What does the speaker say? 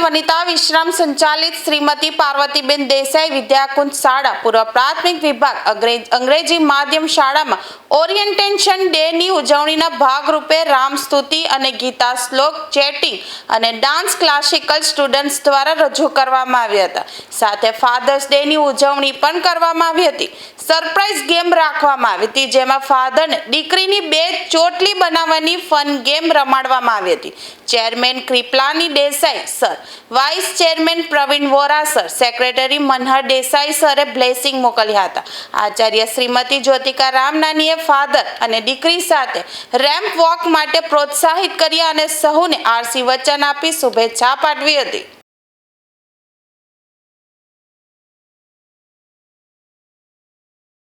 વનિતા વિશ્રામ સંચાલિત શ્રીમતી પાર્વતીબેન દેસાઈ વિદ્યાકુંજ શાળા પૂર્વ પ્રાથમિક વિભાગ અંગ્રેજી માધ્યમ શાળામાં ઓરિએન્ટેશન ડેની ઉજવણીના ભાગરૂપે રામસ્તુતિ અને ગીતા શ્લોક ચેટિંગ અને ડાન્સ ક્લાસિકલ સ્ટુડન્ટ્સ દ્વારા રજૂ કરવામાં આવ્યા હતા. સાથે ફાધર્સ ડેની ઉજવણી પણ કરવામાં આવી હતી. સરપ્રાઇઝ ગેમ રાખવામાં આવી હતી, જેમાં ફાધરને દીકરીની 2 ચોટલી બનાવવાની ફન ગેમ રમાડવામાં આવી હતી. Chairman Kriplani Desai sir, vice chairman Pravin Vora sir, secretary Manhar Desai સરે બ્લેસિંગ મોકલ્યા હતા. આચાર્ય શ્રીમતી જ્યોતિકા રામનાનીએ ફાધર અને દીકરી સાથે રેમ્પ વોક માટે પ્રોત્સાહિત કર્યા અને સહુને આરસી વચન આપી શુભેચ્છા પાઠવી હતી.